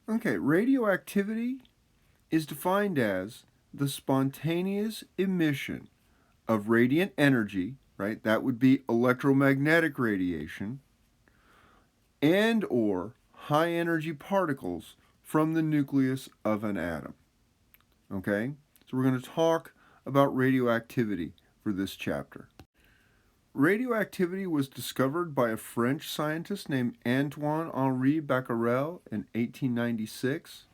Okay, radioactivity is defined as the spontaneous emission of radiant energy, right? That would be electromagnetic radiation, and or high energy particles from the nucleus of an atom. Okay? So we're going to talk about radioactivity for this chapter. Radioactivity was discovered by a French scientist named Antoine-Henri Bacquerel in 1896.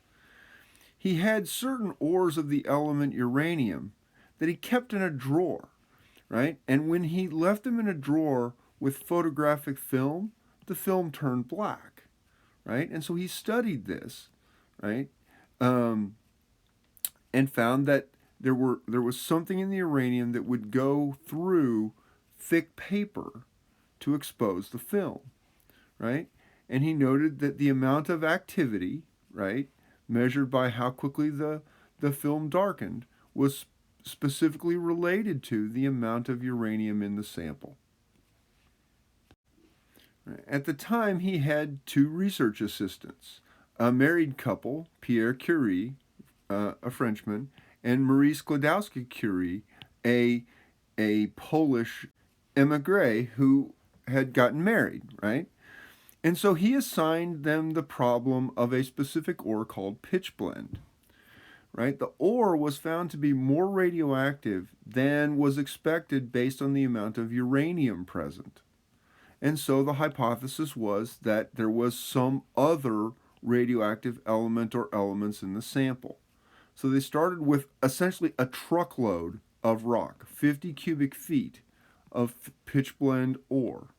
He had certain ores of the element uranium that he kept in a drawer, right? And when he left them in a drawer with photographic film, the film turned black, right? And so he studied this, right? And found that there was something in the uranium that would go through thick paper to expose the film, right? And he noted that the amount of activity, right, measured by how quickly the film darkened, was specifically related to the amount of uranium in the sample. At the time, he had two research assistants, a married couple, Pierre Curie, a Frenchman, and Marie Sklodowska Curie, a Polish emigre who had gotten married, right? And so he assigned them the problem of a specific ore called pitchblend, right? The ore was found to be more radioactive than was expected based on the amount of uranium present. And so the hypothesis was that there was some other radioactive element or elements in the sample. So they started with essentially a truckload of rock, 50 cubic feet of pitchblende ore.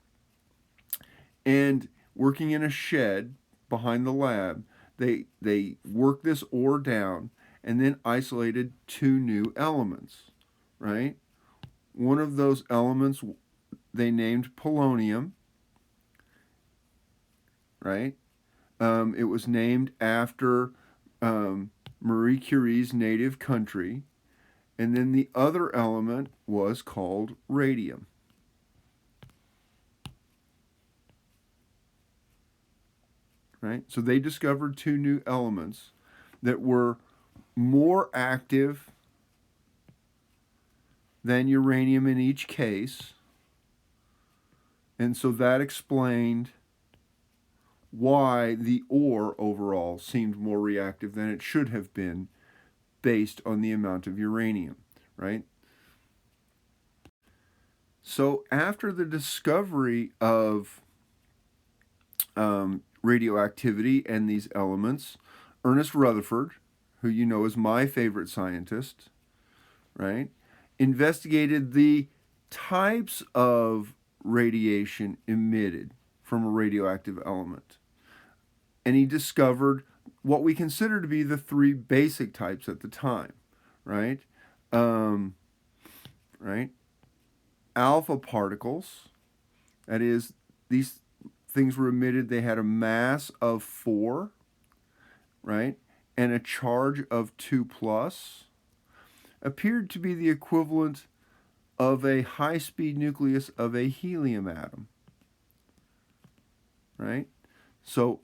And working in a shed behind the lab, they worked this ore down and then isolated two new elements, right? One of those elements they named polonium, right? It was named after Marie Curie's native country. And then the other element was called radium. Right? So they discovered two new elements that were more active than uranium in each case. And so that explained why the ore overall seemed more reactive than it should have been based on the amount of uranium, right? So after the discovery of radioactivity and these elements, Ernest Rutherford, who you know is my favorite scientist, right, investigated the types of radiation emitted from a radioactive element. And he discovered what we consider to be the three basic types at the time, right? Right? Alpha particles, that is, these things were emitted, they had a mass of 4, right? And a charge of 2 plus, appeared to be the equivalent of a high-speed nucleus of a helium atom, right? So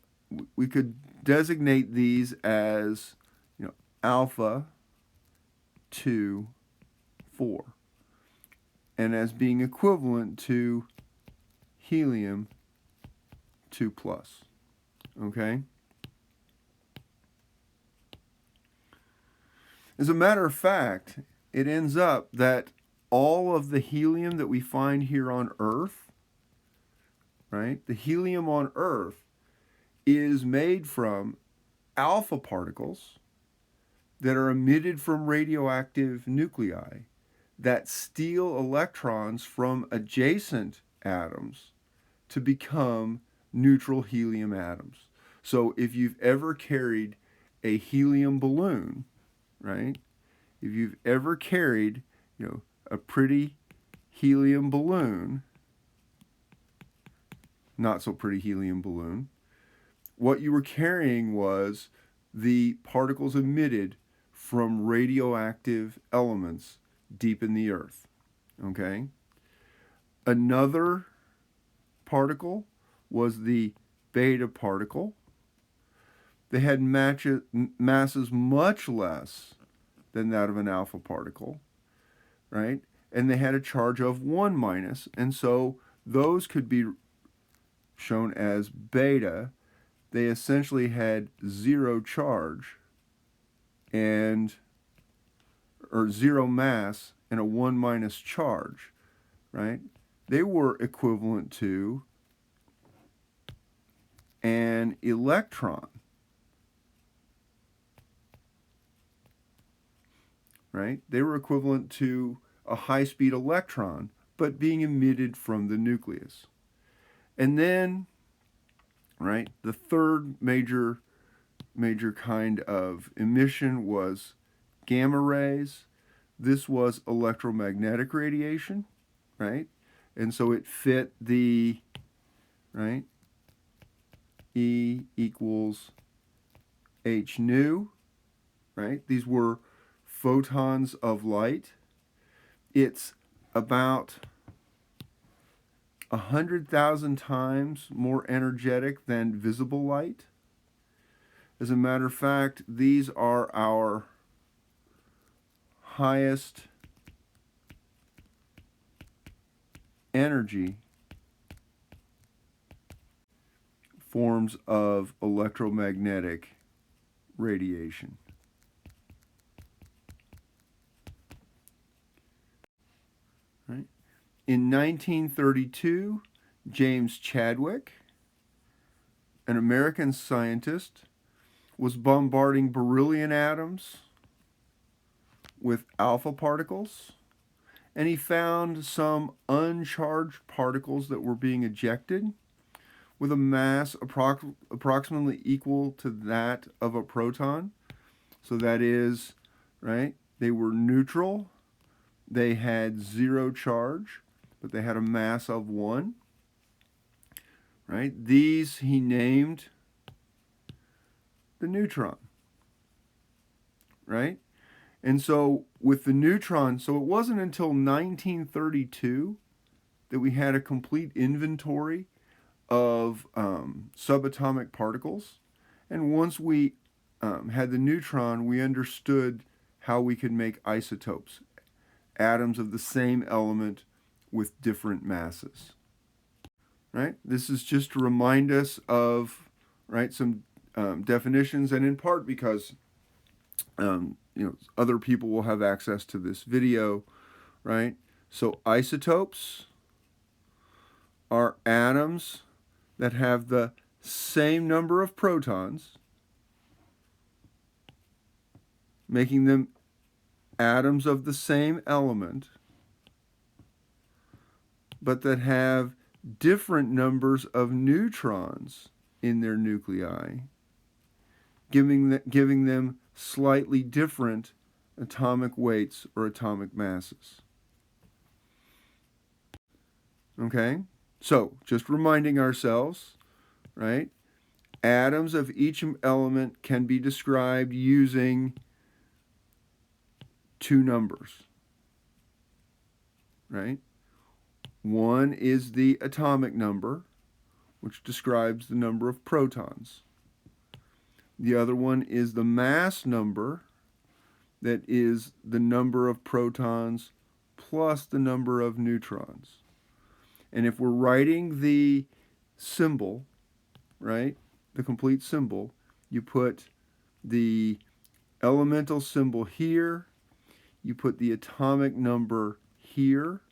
we could designate these as, alpha 2, 4, and as being equivalent to helium 2 plus, okay? As a matter of fact, it ends up that all of the helium that we find here on Earth, right, the helium on Earth is made from alpha particles that are emitted from radioactive nuclei that steal electrons from adjacent atoms to become neutral helium atoms. So if you've ever carried a helium balloon, right? If you've ever carried, a pretty helium balloon, not so pretty helium balloon, what you were carrying was the particles emitted from radioactive elements deep in the earth, okay? Another particle was the beta particle, they had masses much less than that of an alpha particle, right? And they had a charge of 1 minus, and so those could be shown as beta. They essentially had 0 charge and or 0 mass and a 1 minus charge, right? They were equivalent to an electron, right? They were equivalent to a high-speed electron, but being emitted from the nucleus. And then, right, the third major kind of emission was gamma rays. This was electromagnetic radiation, right? And so it fit the, right, E equals h nu, right? These were photons of light. It's about 100,000 times more energetic than visible light. As a matter of fact, these are our highest energy forms of electromagnetic radiation. Right? In 1932, James Chadwick, an American scientist, was bombarding beryllium atoms with alpha particles, and he found some uncharged particles that were being ejected with a mass approximately equal to that of a proton. So that is, right, they were neutral, they had 0 charge, but they had a mass of 1. Right? These he named the neutron. Right? And so with the neutron, so it wasn't until 1932 that we had a complete inventory of subatomic particles. And once we had the neutron, we understood how we could make isotopes, atoms of the same element with different masses. Right? This is just to remind us of, right, some definitions, and in part because other people will have access to this video, right? So isotopes are atoms that have the same number of protons, making them atoms of the same element, but that have different numbers of neutrons in their nuclei, giving them slightly different atomic weights or atomic masses. Okay? So, just reminding ourselves, right? Atoms of each element can be described using 2 numbers, right? One is the atomic number, which describes the number of protons. The other one is the mass number, that is the number of protons plus the number of neutrons. And if we're writing the symbol, right, the complete symbol, you put the elemental symbol here, you put the atomic number here,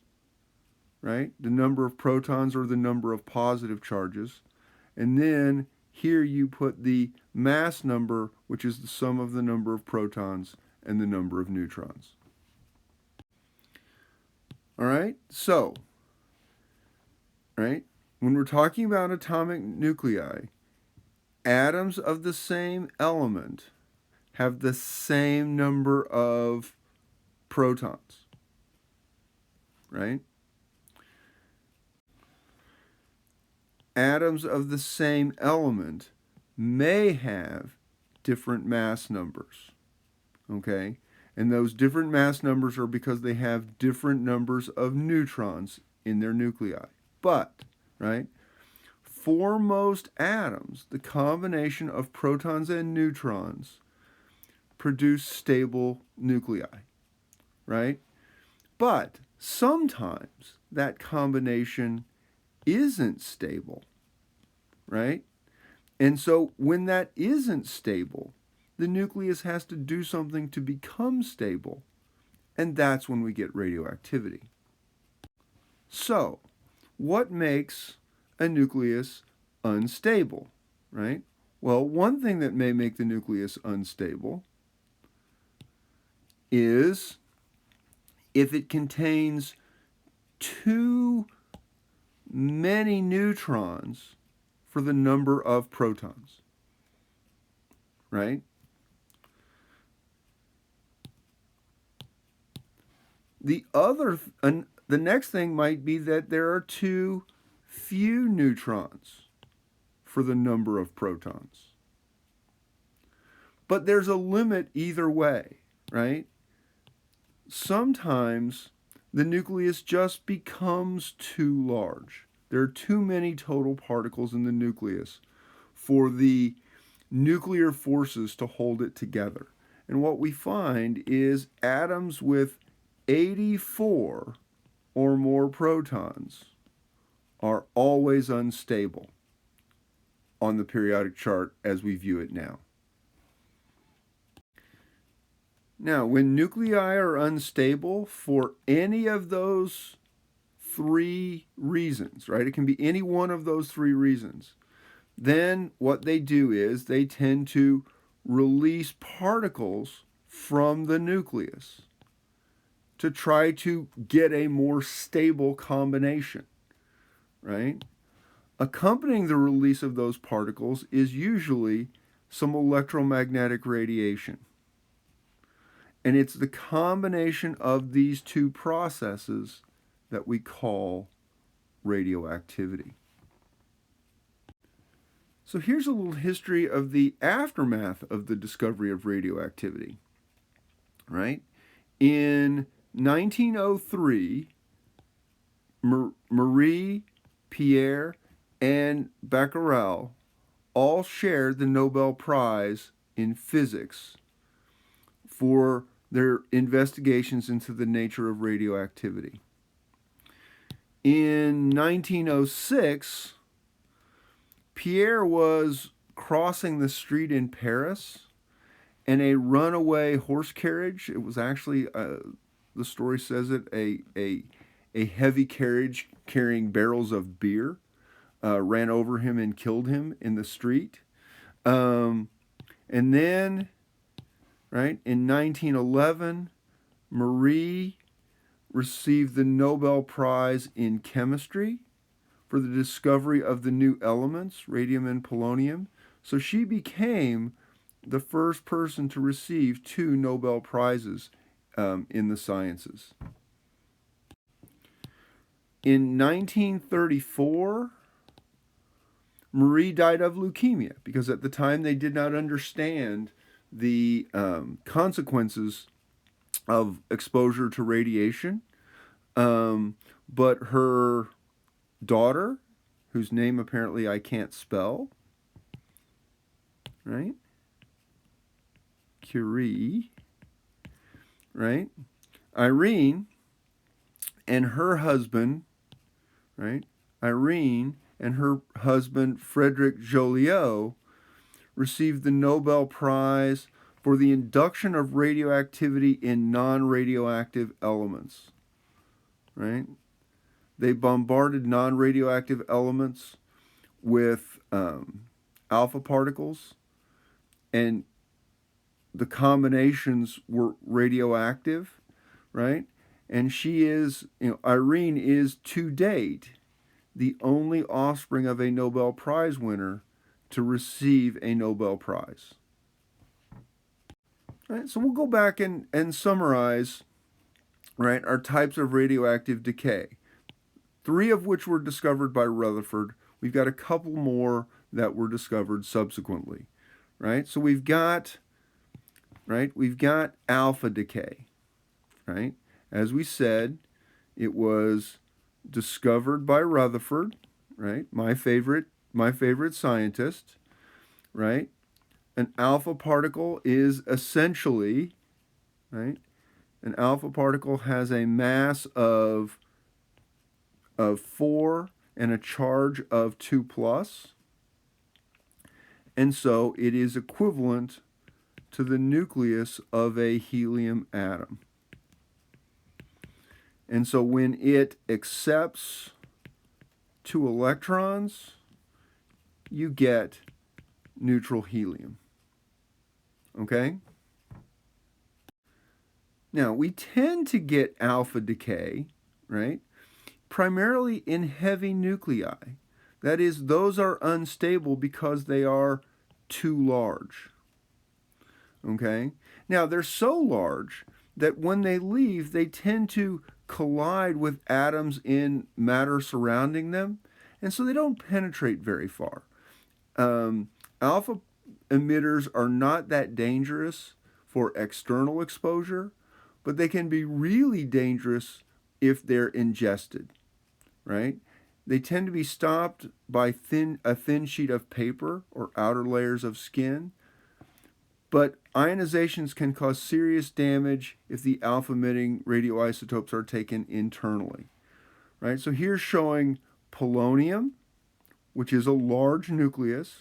right, the number of protons or the number of positive charges, and then here you put the mass number, which is the sum of the number of protons and the number of neutrons. All right, so, right, when we're talking about atomic nuclei, atoms of the same element have the same number of protons, right? Atoms of the same element may have different mass numbers, okay? And those different mass numbers are because they have different numbers of neutrons in their nuclei. But, right, foremost atoms, the combination of protons and neutrons, produce stable nuclei, right? But sometimes that combination isn't stable, right? And so when that isn't stable, the nucleus has to do something to become stable, and that's when we get radioactivity. So, what makes a nucleus unstable, right? Well, one thing that may make the nucleus unstable is if it contains too many neutrons for the number of protons, right? The next thing might be that there are too few neutrons for the number of protons. But there's a limit either way, right? Sometimes the nucleus just becomes too large. There are too many total particles in the nucleus for the nuclear forces to hold it together. And what we find is atoms with 84 or more protons are always unstable on the periodic chart as we view it now. Now, when nuclei are unstable for any of those three reasons, right? It can be any one of those three reasons. Then what they do is they tend to release particles from the nucleus to try to get a more stable combination, right? Accompanying the release of those particles is usually some electromagnetic radiation. And it's the combination of these two processes that we call radioactivity. So here's a little history of the aftermath of the discovery of radioactivity, right? In 1903, Marie, Pierre, and Bacquerel all shared the Nobel Prize in physics for their investigations into the nature of radioactivity. In 1906, Pierre was crossing the street in Paris, and a runaway horse carriage, it was actually, the story says it, a heavy carriage carrying barrels of beer, ran over him and killed him in the street. And then, right, in 1911, Marie received the Nobel Prize in chemistry for the discovery of the new elements, radium and polonium. So she became the first person to receive 2 Nobel Prizes in the sciences. In 1934, Marie died of leukemia because at the time they did not understand the consequences of exposure to radiation. But her daughter, whose name apparently I can't spell, right? Curie, right? Irene and her husband, right? Irene and her husband, Frederick Joliot, received the Nobel Prize for the induction of radioactivity in non-radioactive elements, right? They bombarded non-radioactive elements with alpha particles, and the combinations were radioactive, right? And she is, Irene is to date the only offspring of a Nobel Prize winner to receive a Nobel Prize. All right, so we'll go back and summarize, right, our types of radioactive decay. 3 of which were discovered by Rutherford. We've got a couple more that were discovered subsequently, right? So we've got alpha decay, right? As we said, it was discovered by Rutherford, right? My favorite my favorite scientist, right? An alpha particle is essentially, right? An alpha particle has a mass of 4 and a charge of 2 plus. And so it is equivalent to the nucleus of a helium atom. And so when it accepts 2 electrons, you get neutral helium. Okay? Now, we tend to get alpha decay, right? Primarily in heavy nuclei. That is, those are unstable because they are too large. Okay? Now, they're so large that when they leave, they tend to collide with atoms in matter surrounding them, and so they don't penetrate very far. Alpha emitters are not that dangerous for external exposure, but they can be really dangerous if they're ingested, right? They tend to be stopped by a thin sheet of paper or outer layers of skin, but ionizations can cause serious damage if the alpha-emitting radioisotopes are taken internally, right? So here's showing polonium, which is a large nucleus,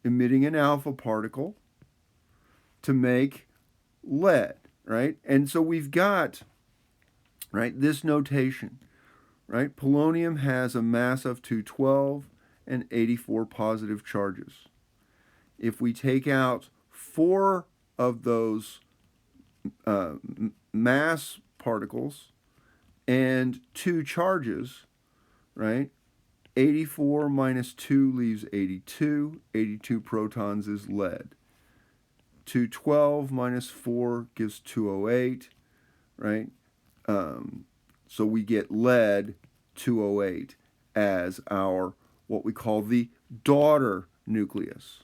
emitting an alpha particle to make lead, right? And so we've got, right, this notation, right? Polonium has a mass of 212 and 84 positive charges. If we take out 4 of those mass particles and 2 charges, right? 84 minus 2 leaves 82. 82 protons is lead. 212 minus 4 gives 208, right? So we get lead 208 as our, what we call the daughter nucleus.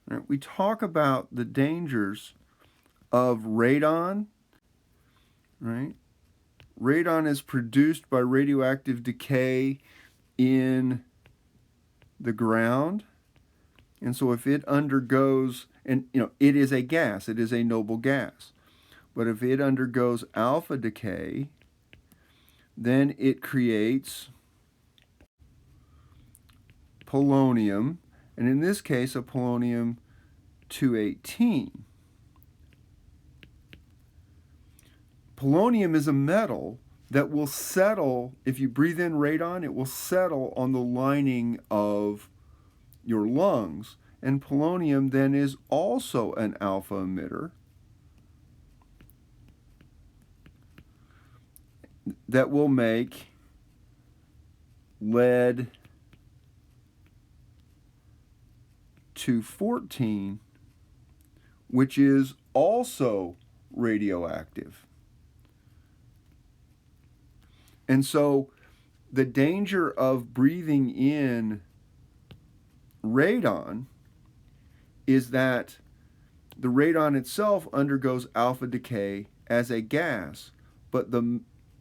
Right, we talk about the dangers of radon, right? Radon is produced by radioactive decay in the ground. And so if it undergoes, and it is a gas, it is a noble gas. But if it undergoes alpha decay, then it creates polonium, and in this case, a polonium 218. Polonium is a metal that will settle, if you breathe in radon, it will settle on the lining of your lungs. And polonium then is also an alpha emitter that will make lead 214, which is also radioactive. And so the danger of breathing in radon is that the radon itself undergoes alpha decay as a gas, but the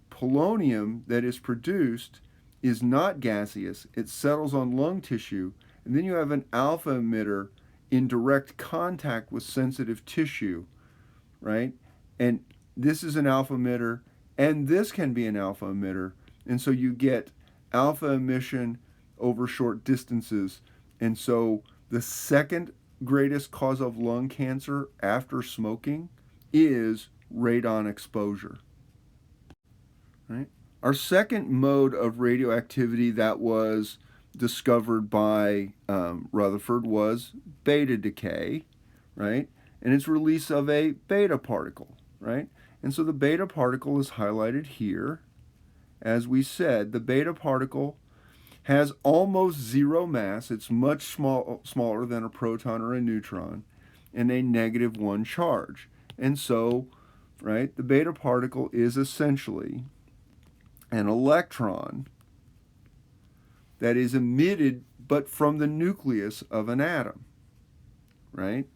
polonium that is produced is not gaseous. It settles on lung tissue, and then you have an alpha emitter in direct contact with sensitive tissue, right? And this is an alpha emitter, and this can be an alpha emitter, and so you get alpha emission over short distances. And so the second greatest cause of lung cancer after smoking is radon exposure, right? Our second mode of radioactivity that was discovered by Rutherford was beta decay, right? And it's release of a beta particle, right? And so the beta particle is highlighted here. As we said, the beta particle has almost zero mass. It's much smaller than a proton or a neutron, and a -1 charge. And so, right, the beta particle is essentially an electron that is emitted but from the nucleus of an atom, right?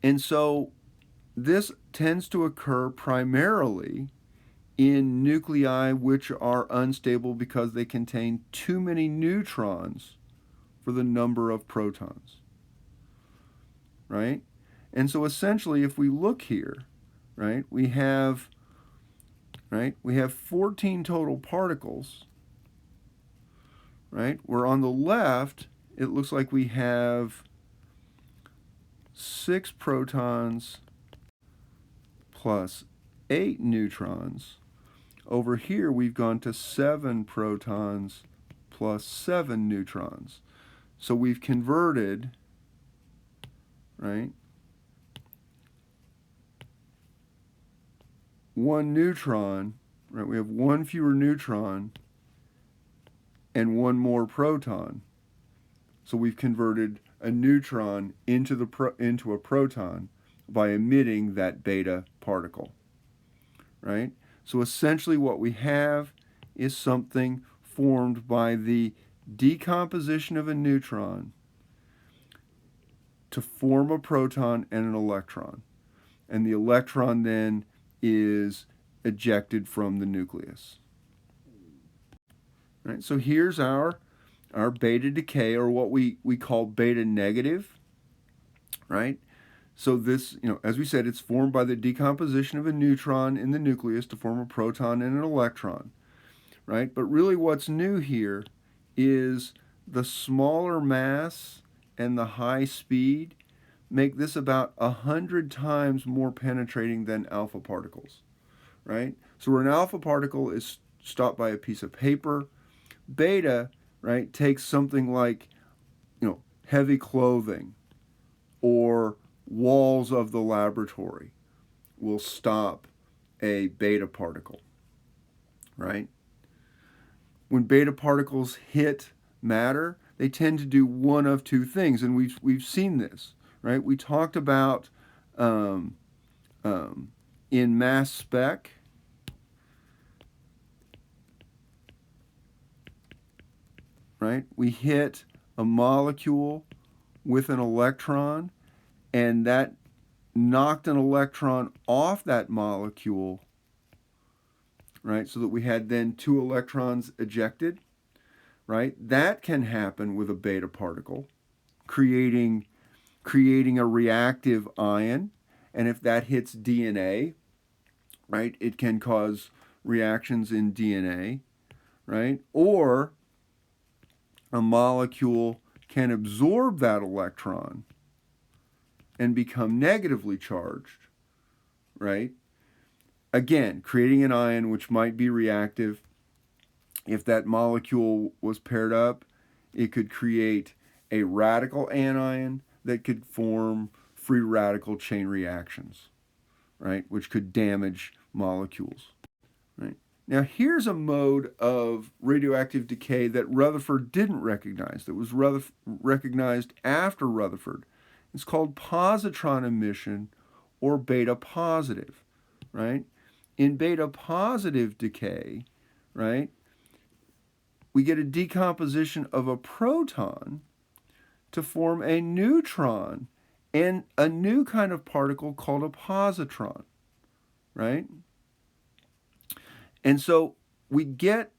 And so this tends to occur primarily in nuclei which are unstable because they contain too many neutrons for the number of protons, right? And so essentially, if we look here, right, we have 14 total particles, right? Where on the left, it looks like we have 6 protons plus 8 neutrons. Over here, we've gone to 7 protons plus 7 neutrons. So we've converted, right, 1 neutron, right? We have 1 fewer neutron and 1 more proton. So we've converted a neutron into a proton by emitting that beta particle, right? So essentially what we have is something formed by the decomposition of a neutron to form a proton and an electron. And the electron then is ejected from the nucleus. Right? So here's our beta decay, or what we call beta negative, right? So this, as we said, it's formed by the decomposition of a neutron in the nucleus to form a proton and an electron, right? But really what's new here is the smaller mass and the high speed make this about 100 times more penetrating than alpha particles, right? So where an alpha particle is stopped by a piece of paper, beta, right, takes something like, heavy clothing or walls of the laboratory will stop a beta particle, right? When beta particles hit matter, they tend to do one of two things, and we've seen this, right? We talked about in mass spec, right? We hit a molecule with an electron, and that knocked an electron off that molecule, right? So that we had then 2 electrons ejected, right? That can happen with a beta particle, creating a reactive ion. And if that hits DNA, right, it can cause reactions in DNA, right? Or a molecule can absorb that electron and become negatively charged, right? Again, creating an ion which might be reactive. If that molecule was paired up, it could create a radical anion that could form free radical chain reactions, right? Which could damage molecules, right? Now here's a mode of radioactive decay that Rutherford didn't recognize, that was recognized after Rutherford. It's called positron emission, or beta positive, right? In beta positive decay, right, we get a decomposition of a proton to form a neutron and a new kind of particle called a positron, right? And so we get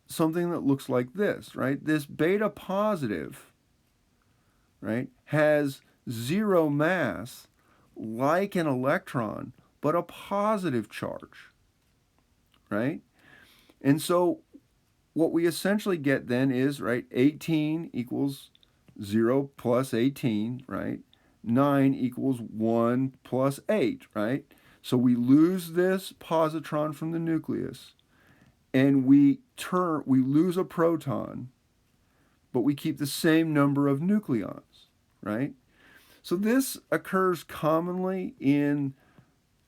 something that looks like this, right? This beta positive, right, has 0 mass like an electron, but a positive charge, right? And so what we essentially get then is, right, 18 equals 0 plus 18, right? 9 equals 1 plus 8, right? So we lose this positron from the nucleus, and we lose a proton, but we keep the same number of nucleons, right? So this occurs commonly in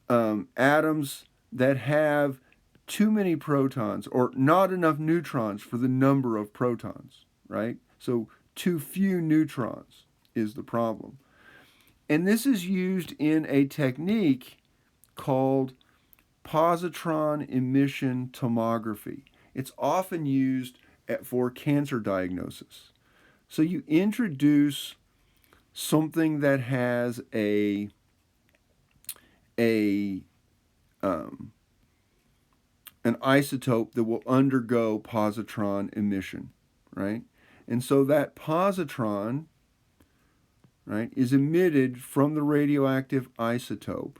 atoms that have too many protons or not enough neutrons for the number of protons, right? So too few neutrons is the problem. And this is used in a technique called positron emission tomography. It's often used for cancer diagnosis. So you introduce something that has a a an isotope that will undergo positron emission, right? And so that positron, right, is emitted from the radioactive isotope.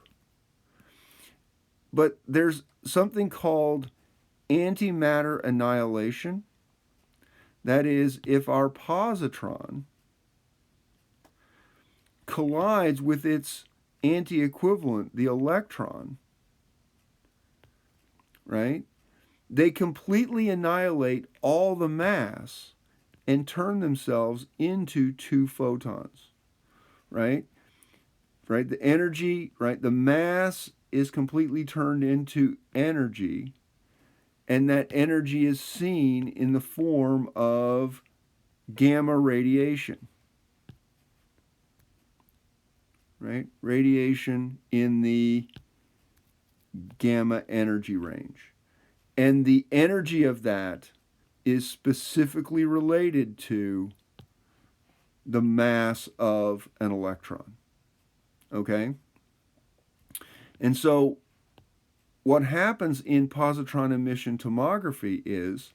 But there's something called antimatter annihilation. That is, if our positron collides with its anti-equivalent, the electron, right, they completely annihilate all the mass and turn themselves into two photons, right? Right? The energy, right? The mass is completely turned into energy, and that energy is seen in the form of gamma radiation, right? Radiation in the gamma energy range. And the energy of that is specifically related to the mass of an electron. Okay? And so what happens in positron emission tomography is,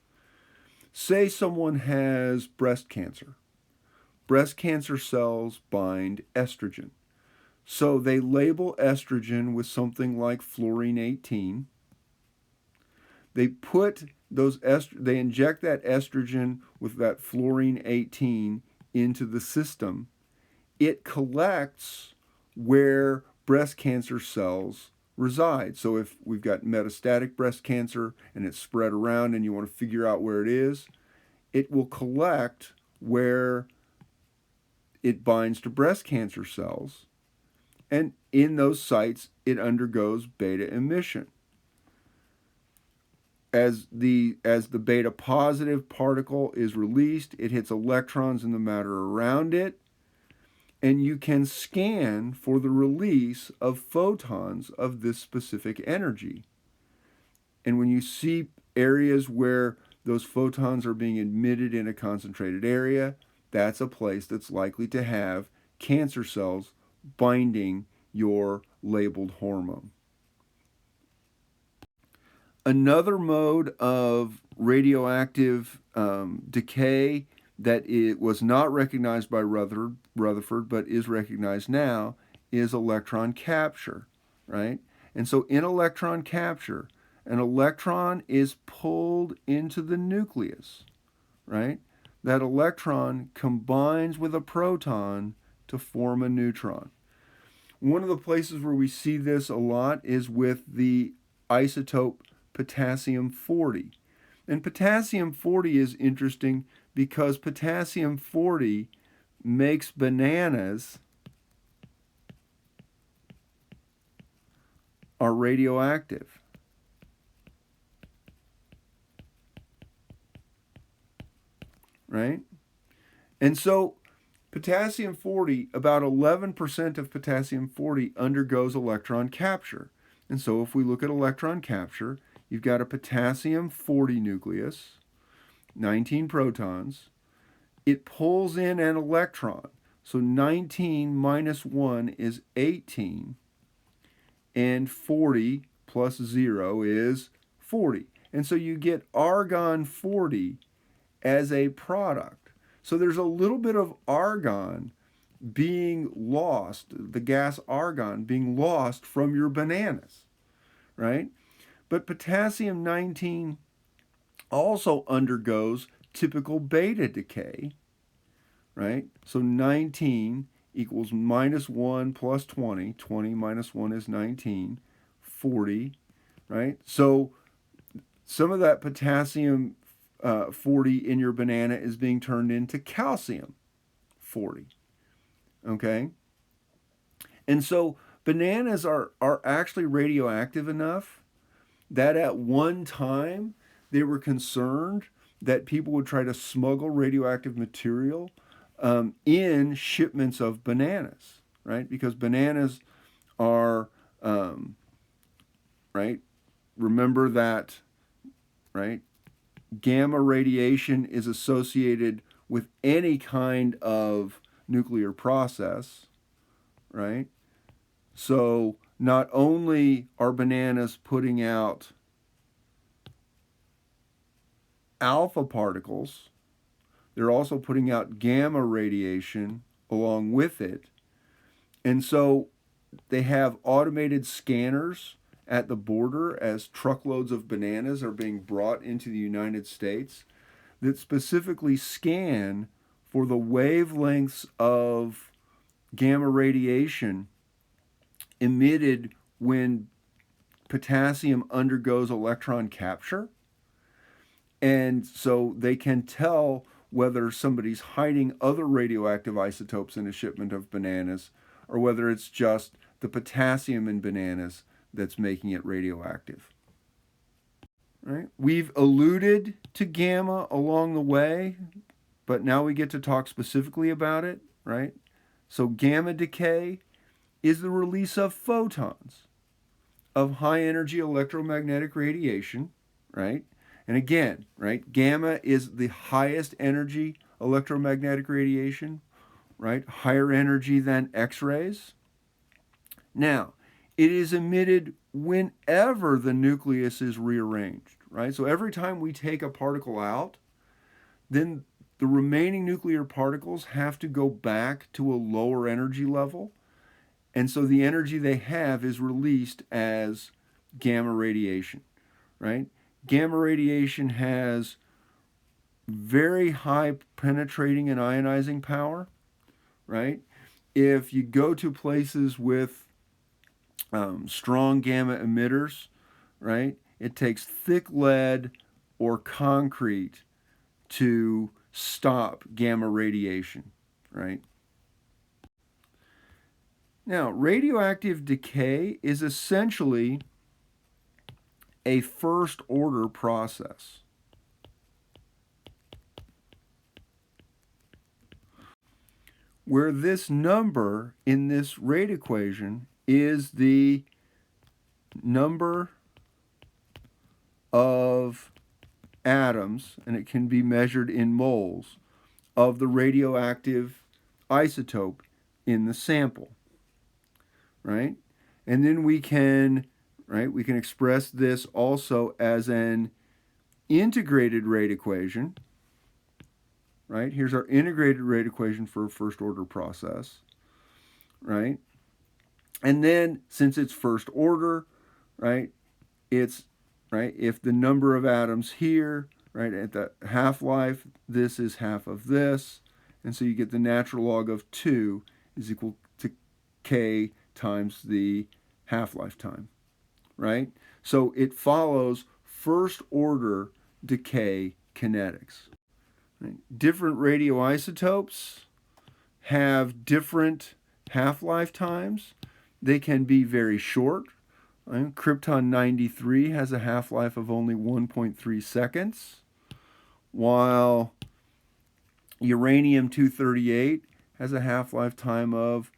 say someone has breast cancer. Breast cancer cells bind estrogen. So they label estrogen with something like fluorine 18. They put they inject that estrogen with that fluorine 18 into the system. It collects where breast cancer cells reside. So if we've got metastatic breast cancer and it's spread around and you want to figure out where it is, it will collect where it binds to breast cancer cells. And in those sites, it undergoes beta emission. As the beta positive particle is released, it hits electrons in the matter around it, and you can scan for the release of photons of this specific energy. And when you see areas where those photons are being emitted in a concentrated area, that's a place that's likely to have cancer cells binding your labeled hormone. Another mode of radioactive decay that it was not recognized by Rutherford but is recognized now is electron capture, right? And so in electron capture, an electron is pulled into the nucleus, right? That electron combines with a proton to form a neutron. One of the places where we see this a lot is with the isotope potassium 40. And potassium 40 is interesting because potassium 40 makes bananas are radioactive. Right? And so potassium 40, about 11% of potassium 40 undergoes electron capture. And so if we look at electron capture, you've got a potassium 40 nucleus, 19 protons. It pulls in an electron. So 19 minus 1 is 18. And 40 plus 0 is 40. And so you get argon 40 as a product. So there's a little bit of argon being lost, the gas argon being lost from your bananas, right? But potassium 19 also undergoes typical beta decay, right? So 19 equals minus 1 plus 20. 20 minus 1 is 19. 40, right? So some of that potassium 40 in your banana is being turned into calcium 40, okay? And so bananas are actually radioactive enough that at one time they were concerned that people would try to smuggle radioactive material in shipments of bananas, right? Because bananas are, right? Remember that, right? Gamma radiation is associated with any kind of nuclear process, right? So not only are bananas putting out alpha particles, they're also putting out gamma radiation along with it. And so they have automated scanners at the border as truckloads of bananas are being brought into the United States that specifically scan for the wavelengths of gamma radiation emitted when potassium undergoes electron capture. And so they can tell whether somebody's hiding other radioactive isotopes in a shipment of bananas or whether it's just the potassium in bananas that's making it radioactive. Right? We've alluded to gamma along the way, but now we get to talk specifically about it, right? So gamma decay is the release of photons of high energy electromagnetic radiation, right? And again, right, gamma is the highest energy electromagnetic radiation, right? Higher energy than X-rays. Now, it is emitted whenever the nucleus is rearranged, right? So every time we take a particle out, then the remaining nuclear particles have to go back to a lower energy level. And so the energy they have is released as gamma radiation, right? Gamma radiation has very high penetrating and ionizing power, right? If you go to places with strong gamma emitters, right, it takes thick lead or concrete to stop gamma radiation, right? Now, radioactive decay is essentially a first order process. Where this number in this rate equation is the number of atoms, and it can be measured in moles, of the radioactive isotope in the sample, right? And then we can express this also as an integrated rate equation, right? Here's our integrated rate equation for a first order process, right? And then since it's first order, right, it's, right, if the number of atoms here, right, at the half-life, this is half of this, and so you get the natural log of 2 is equal to k times the half-life time, right? So it follows first order decay kinetics. Right? Different radioisotopes have different half-life times. They can be very short. Right? Krypton-93 has a half-life of only 1.3 seconds, while uranium-238 has a half-life time of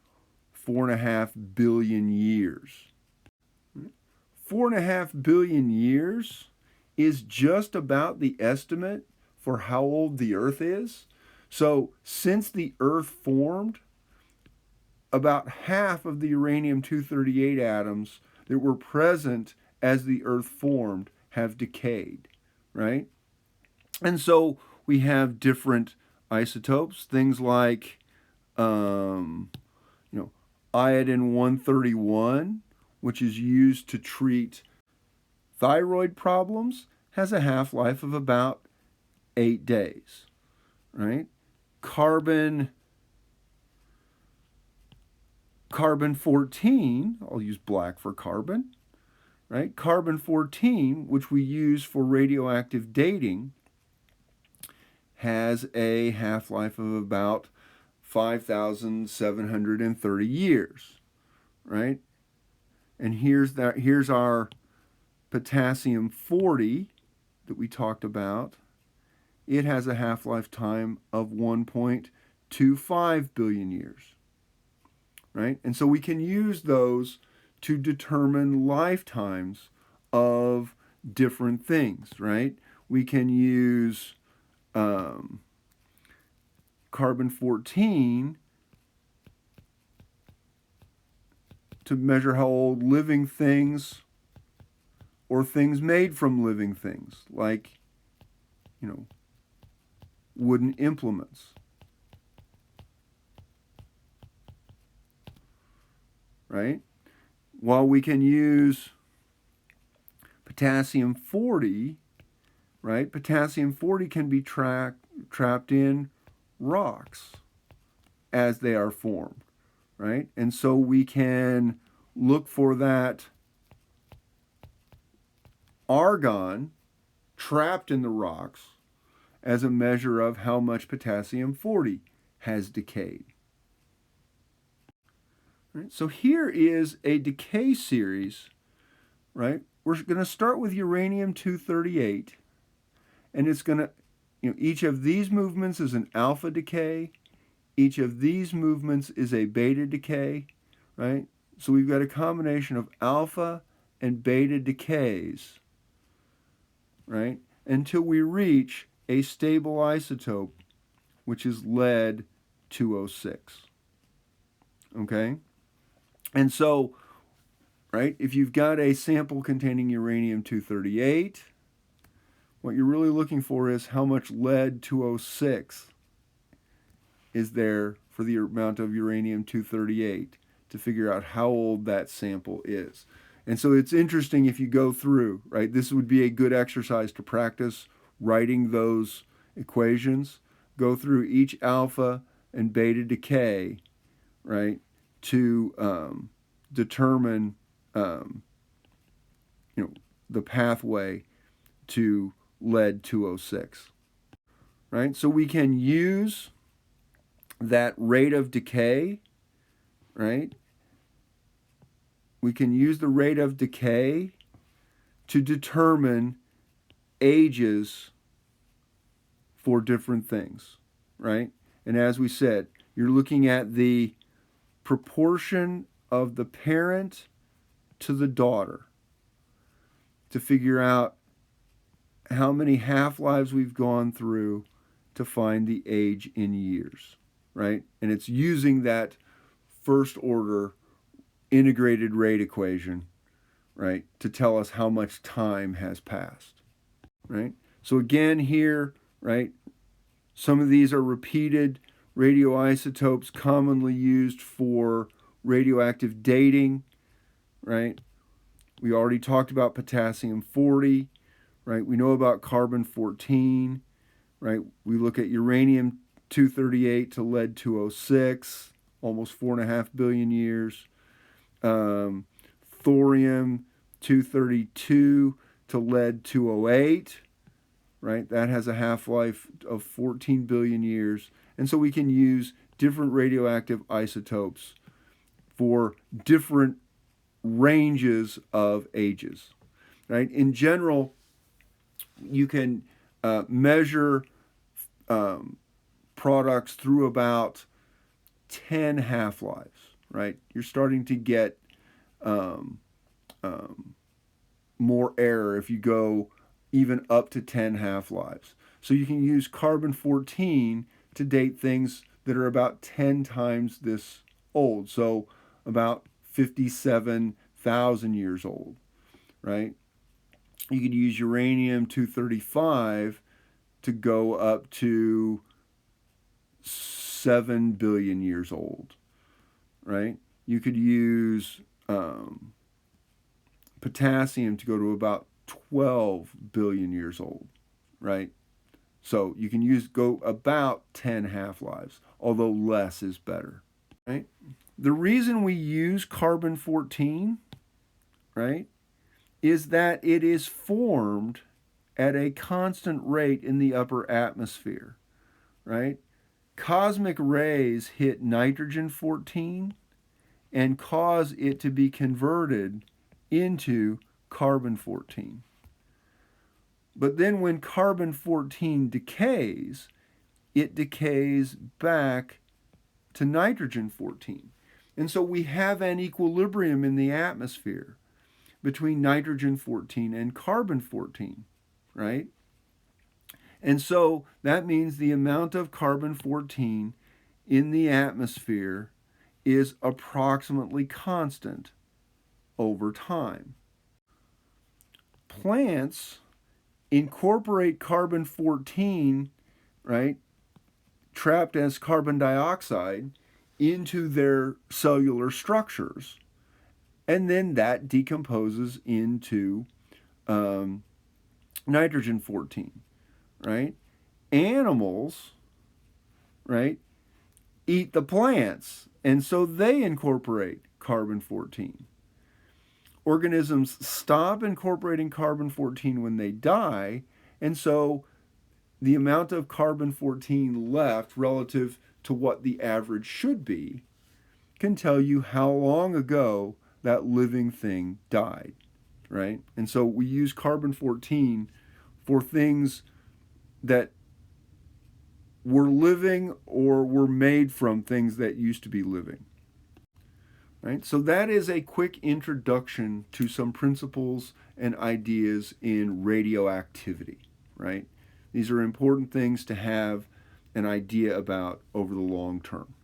4.5 billion years. 4.5 billion years is just about the estimate for how old the Earth is. So since the Earth formed, about half of the uranium-238 atoms that were present as the Earth formed have decayed, right? And so we have different isotopes, things like iodine-131, which is used to treat thyroid problems, has a half-life of about 8 days, right? Carbon-14, I'll use black for carbon, right? Carbon-14, which we use for radioactive dating, has a half-life of about 5,730 years, right? And here's our potassium-40 that we talked about. It has a half-life time of 1.25 billion years, right? And so we can use those to determine lifetimes of different things, right? We can use carbon-14 to measure how old living things or things made from living things, like, wooden implements. Right? While we can use potassium-40, right? Potassium-40 can be trapped in rocks as they are formed, right? And so we can look for that argon trapped in the rocks as a measure of how much potassium-40 has decayed. Right? So here is a decay series, right? We're going to start with uranium-238, and it's going to, each of these movements is an alpha decay. Each of these movements is a beta decay, right? So we've got a combination of alpha and beta decays, right? Until we reach a stable isotope, which is lead-206, okay? And so, right, if you've got a sample containing uranium-238, what you're really looking for is how much lead-206 is there for the amount of uranium-238 to figure out how old that sample is. And so it's interesting if you go through, right, this would be a good exercise to practice writing those equations. Go through each alpha and beta decay, right, to determine the pathway to lead-206, right? So we can use that rate of decay, right? We can use the rate of decay to determine ages for different things, right? And as we said, you're looking at the proportion of the parent to the daughter to figure out how many half-lives we've gone through to find the age in years, right? And it's using that first-order integrated rate equation, right, to tell us how much time has passed, right? So again here, right, some of these are repeated radioisotopes commonly used for radioactive dating, right? We already talked about potassium-40, right? We know about carbon-14, right? We look at uranium-238 to lead-206, almost 4.5 billion years. Thorium-232 to lead-208, right? That has a half-life of 14 billion years. And so we can use different radioactive isotopes for different ranges of ages, right? In general, you can measure products through about 10 half-lives, right? You're starting to get more error if you go even up to 10 half-lives. So you can use carbon-14 to date things that are about 10 times this old, so about 57,000 years old, right? You could use uranium-235 to go up to 7 billion years old, right? You could use potassium to go to about 12 billion years old, right? So you can go about 10 half-lives, although less is better, right? The reason we use carbon-14, right, is that it is formed at a constant rate in the upper atmosphere, right? Cosmic rays hit nitrogen-14 and cause it to be converted into carbon-14. But then when carbon-14 decays, it decays back to nitrogen-14. And so we have an equilibrium in the atmosphere between nitrogen-14 and carbon-14, right? And so that means the amount of carbon-14 in the atmosphere is approximately constant over time. Plants incorporate carbon-14, right, trapped as carbon dioxide, into their cellular structures, and then that decomposes into nitrogen-14, right? Animals, right, eat the plants, and so they incorporate carbon-14. Organisms stop incorporating carbon-14 when they die, and so the amount of carbon-14 left relative to what the average should be can tell you how long ago that living thing died, right? And so we use carbon-14 for things that were living or were made from things that used to be living. Right? So that is a quick introduction to some principles and ideas in radioactivity, right? These are important things to have an idea about over the long term.